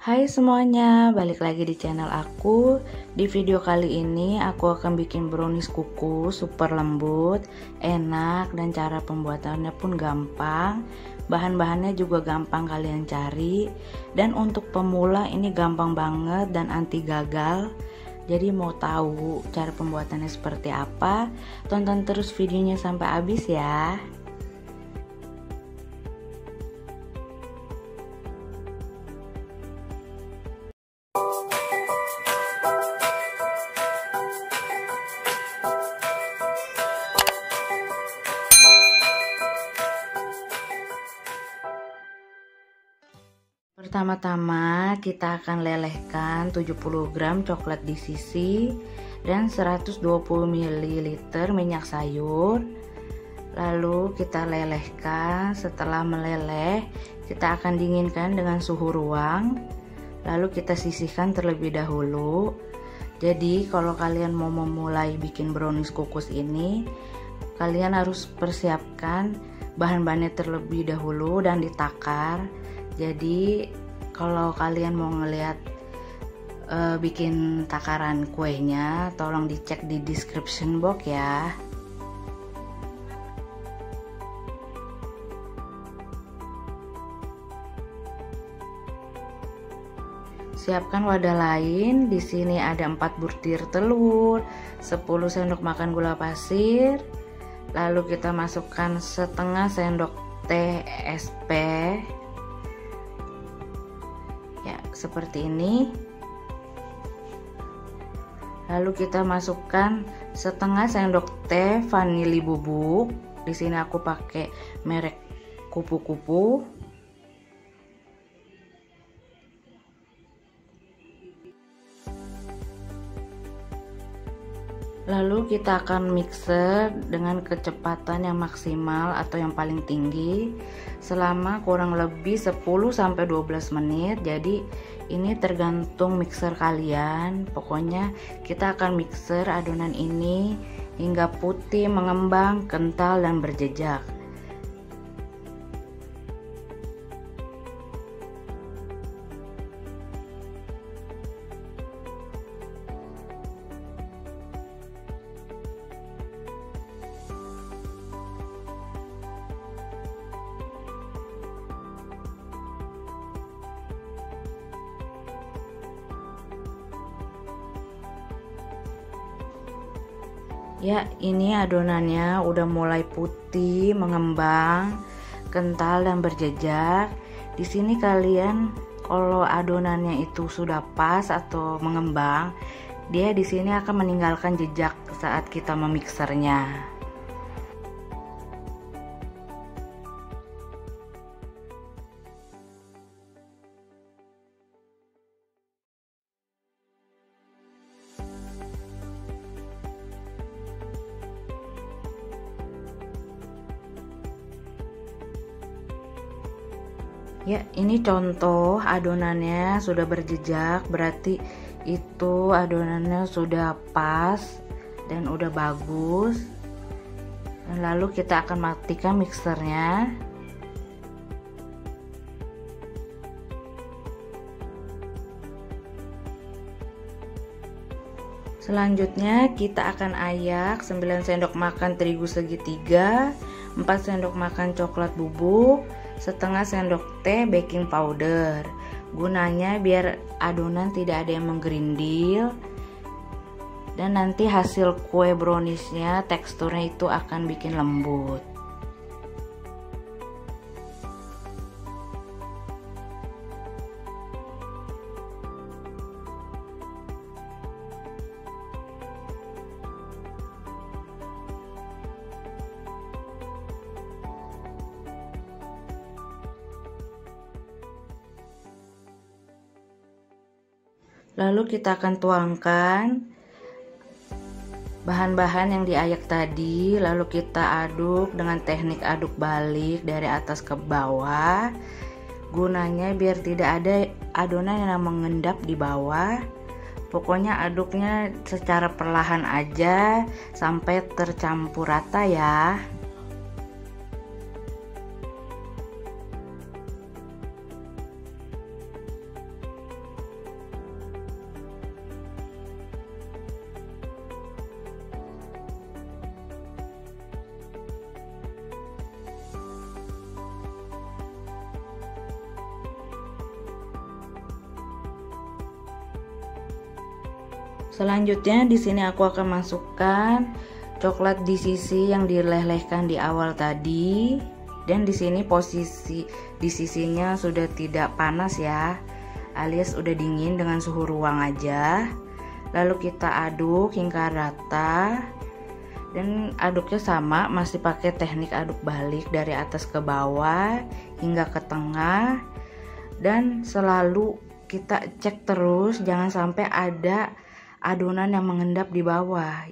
Hai semuanya, balik lagi di channel aku. Di video kali ini aku akan bikin brownies kukus super lembut, enak, dan cara pembuatannya pun gampang. Bahan-bahannya juga gampang kalian cari. Dan untuk pemula ini gampang banget dan anti gagal. Jadi mau tahu cara pembuatannya seperti apa? Tonton terus videonya sampai habis ya. Pertama-tama kita akan lelehkan 70 gram coklat di sisi dan 120 ml minyak sayur. Lalu kita lelehkan. Setelah meleleh, kita akan dinginkan dengan suhu ruang. Lalu kita sisihkan terlebih dahulu. Jadi kalau kalian mau memulai bikin brownies kukus ini, kalian harus persiapkan bahan-bahannya terlebih dahulu dan ditakar. Jadi kalau kalian mau ngelihat bikin takaran kuenya, tolong dicek di description box ya. Siapkan wadah lain. Di sini ada 4 butir telur, 10 sendok makan gula pasir. Lalu kita masukkan setengah sendok teh SP. Ya, seperti ini. Lalu kita masukkan setengah sendok teh vanili bubuk. Di sini aku pakai merek kupu-kupu. Lalu kita akan mixer dengan kecepatan yang maksimal atau yang paling tinggi selama kurang lebih 10-12 menit. Jadi ini tergantung mixer kalian. Pokoknya kita akan mixer adonan ini hingga putih, mengembang, kental, dan berjejak. Ya, ini adonannya udah mulai putih, mengembang, kental, dan berjejak. Di sini kalian kalau adonannya itu sudah pas atau mengembang, dia di sini akan meninggalkan jejak saat kita memixernya. Ya, ini contoh adonannya sudah berjejak, berarti itu adonannya sudah pas dan udah bagus. Dan lalu kita akan matikan mixernya. Selanjutnya kita akan ayak 9 sendok makan terigu segitiga, 4 sendok makan coklat bubuk, setengah sendok teh baking powder. Gunanya biar adonan tidak ada yang menggerindil dan nanti hasil kue browniesnya teksturnya itu akan bikin lembut. Lalu kita akan tuangkan bahan-bahan yang diayak tadi, lalu kita aduk dengan teknik aduk balik dari atas ke bawah. Gunanya biar tidak ada adonan yang mengendap di bawah. Pokoknya aduknya secara perlahan aja sampai tercampur rata ya. Selanjutnya di sini aku akan masukkan coklat di sisi yang dilelehkan di awal tadi, dan di sini posisi di sisinya sudah tidak panas ya, alias udah dingin dengan suhu ruang aja. Lalu kita aduk hingga rata, dan aduknya sama, masih pakai teknik aduk balik dari atas ke bawah hingga ke tengah, dan selalu kita cek terus jangan sampai ada adonan yang mengendap di bawah.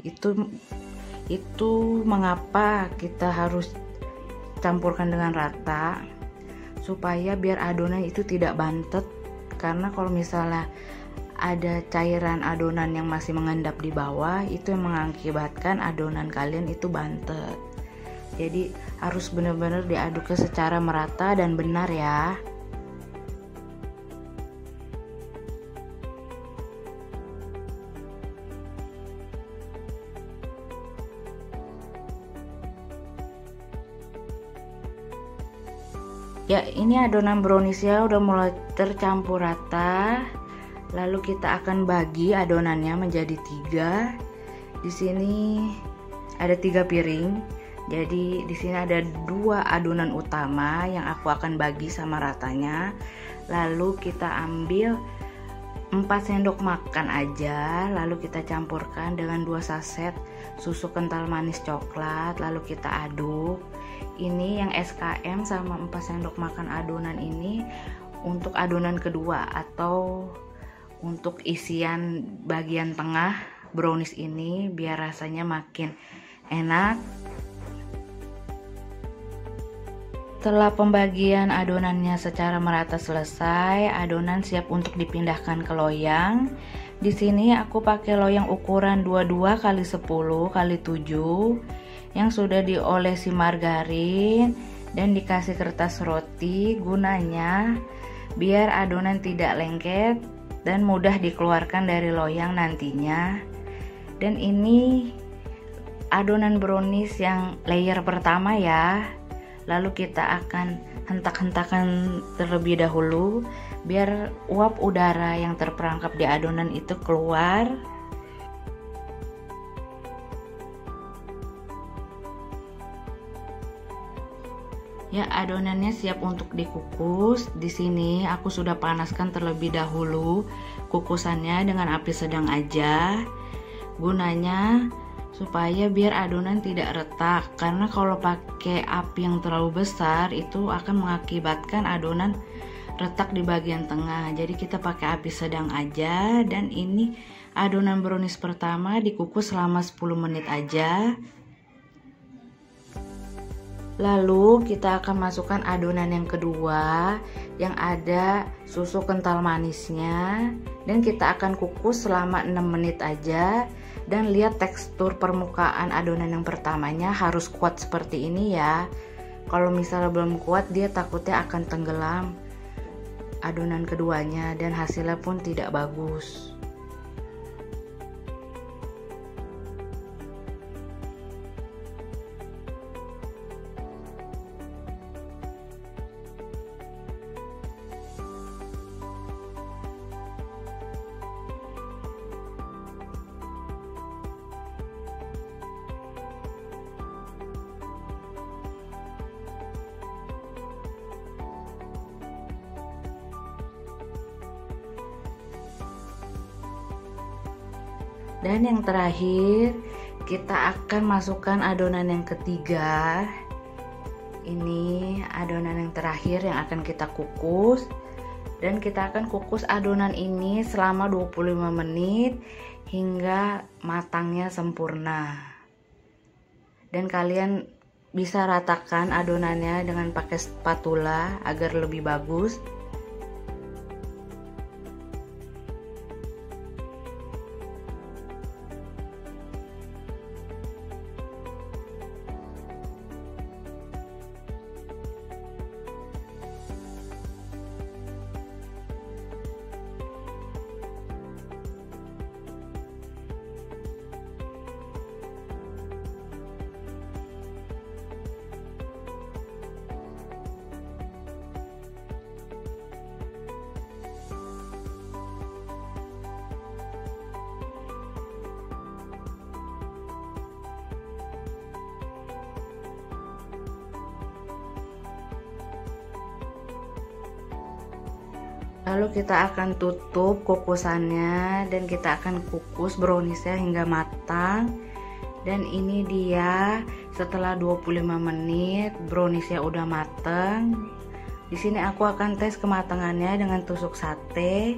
Itu mengapa kita harus campurkan dengan rata, supaya biar adonan itu tidak bantet. Karena kalau misalnya ada cairan adonan yang masih mengendap di bawah, itu yang mengakibatkan adonan kalian itu bantet. Jadi harus benar-benar diaduknya secara merata dan benar ya. Ya, ini adonan browniesnya udah mulai tercampur rata. Lalu kita akan bagi adonannya menjadi 3. Di sini ada 3 piring. Jadi di sini ada 2 adonan utama yang aku akan bagi sama ratanya. Lalu kita ambil 4 sendok makan aja, lalu kita campurkan dengan 2 saset susu kental manis coklat, lalu kita aduk. Ini yang SKM sama 4 sendok makan adonan ini untuk adonan kedua atau untuk isian bagian tengah brownies ini biar rasanya makin enak. Setelah pembagian adonannya secara merata selesai, adonan siap untuk dipindahkan ke loyang. Di sini aku pakai loyang ukuran 22 x 10 x 7 yang sudah diolesi margarin dan dikasih kertas roti, gunanya biar adonan tidak lengket dan mudah dikeluarkan dari loyang nantinya. Dan ini adonan brownies yang layer pertama ya. Lalu kita akan hentak-hentakan terlebih dahulu biar uap udara yang terperangkap di adonan itu keluar. Ya, adonannya siap untuk dikukus. Di sini aku sudah panaskan terlebih dahulu kukusannya dengan api sedang aja. Gunanya supaya biar adonan tidak retak, karena kalau pakai api yang terlalu besar itu akan mengakibatkan adonan retak di bagian tengah. Jadi kita pakai api sedang aja. Dan ini adonan brownies pertama dikukus selama 10 menit aja. Lalu kita akan masukkan adonan yang kedua yang ada susu kental manisnya, dan kita akan kukus selama 6 menit aja. Dan lihat tekstur permukaan adonan yang pertamanya harus kuat seperti ini ya. Kalau misalnya belum kuat, dia takutnya akan tenggelam adonan keduanya dan hasilnya pun tidak bagus. Dan yang terakhir kita akan masukkan adonan yang ketiga. Ini adonan yang terakhir yang akan kita kukus, dan kita akan kukus adonan ini selama 25 menit hingga matangnya sempurna. Dan kalian bisa ratakan adonannya dengan pakai spatula agar lebih bagus. Lalu kita akan tutup kukusannya dan kita akan kukus browniesnya hingga matang. Dan ini dia setelah 25 menit browniesnya udah matang. Di sini aku akan tes kematangannya dengan tusuk sate.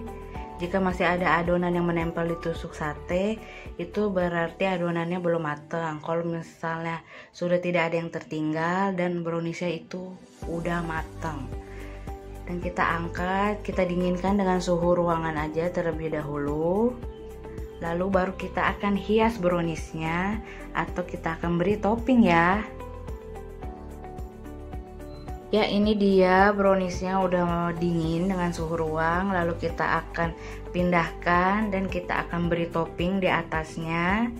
Jika masih ada adonan yang menempel di tusuk sate, itu berarti adonannya belum matang. Kalau misalnya sudah tidak ada yang tertinggal dan browniesnya itu udah matang. Dan kita angkat, kita dinginkan dengan suhu ruangan aja terlebih dahulu. Lalu baru kita akan hias browniesnya atau kita akan beri topping ya. Ya, ini dia browniesnya udah dingin dengan suhu ruang. Lalu kita akan pindahkan dan kita akan beri topping di atasnya.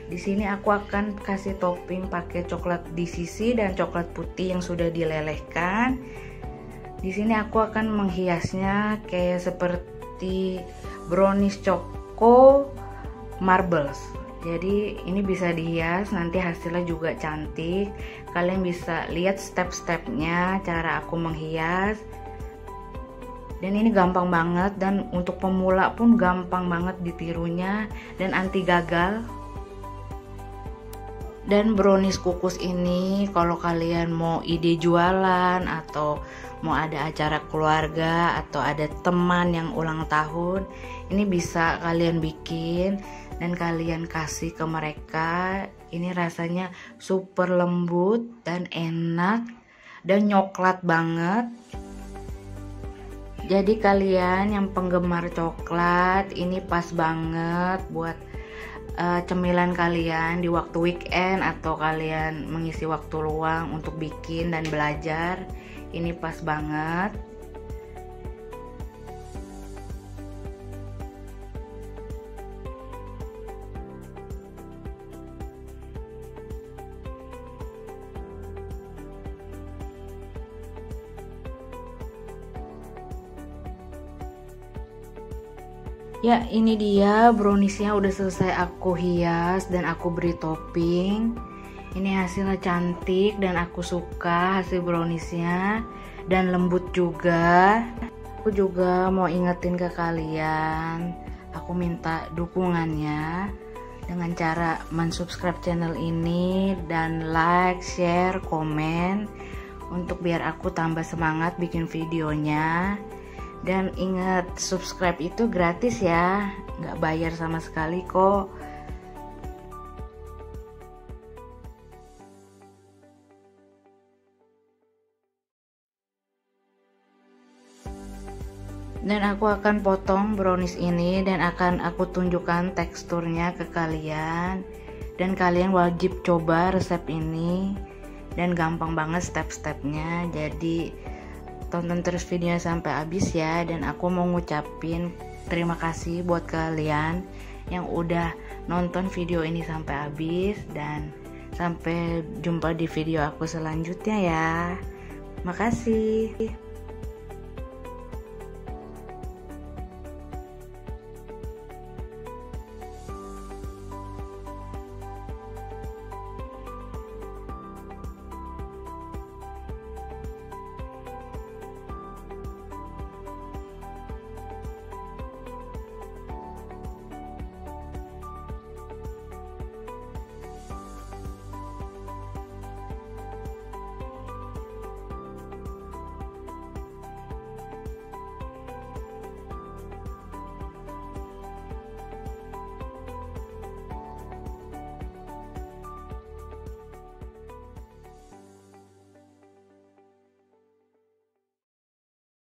Di sini aku akan kasih topping pakai coklat DCC dan coklat putih yang sudah dilelehkan. Di sini aku akan menghiasnya kayak seperti brownies choco marbles. Jadi ini bisa dihias, nanti hasilnya juga cantik. Kalian bisa lihat step-stepnya cara aku menghias. Dan ini gampang banget, dan untuk pemula pun gampang banget ditirunya dan anti gagal. Dan brownies kukus ini kalau kalian mau ide jualan atau mau ada acara keluarga atau ada teman yang ulang tahun, ini bisa kalian bikin dan kalian kasih ke mereka. Ini rasanya super lembut dan enak dan coklat banget. Jadi kalian yang penggemar coklat, ini pas banget buat cemilan kalian di waktu weekend atau kalian mengisi waktu luang untuk bikin dan belajar. Ini pas banget. Ya, ini dia browniesnya udah selesai aku hias dan aku beri topping. Ini hasilnya cantik dan aku suka hasil browniesnya dan lembut juga. Aku juga mau ingetin ke kalian, aku minta dukungannya dengan cara mensubscribe channel ini dan like, share, komen untuk biar aku tambah semangat bikin videonya. Dan ingat, subscribe itu gratis ya, nggak bayar sama sekali kok. Dan aku akan potong brownies ini dan akan aku tunjukkan teksturnya ke kalian. Dan kalian wajib coba resep ini dan gampang banget step-stepnya. Jadi tonton terus videonya sampai habis ya. Dan aku mau ngucapin terima kasih buat kalian yang udah nonton video ini sampai habis. Dan sampai jumpa di video aku selanjutnya ya. Makasih.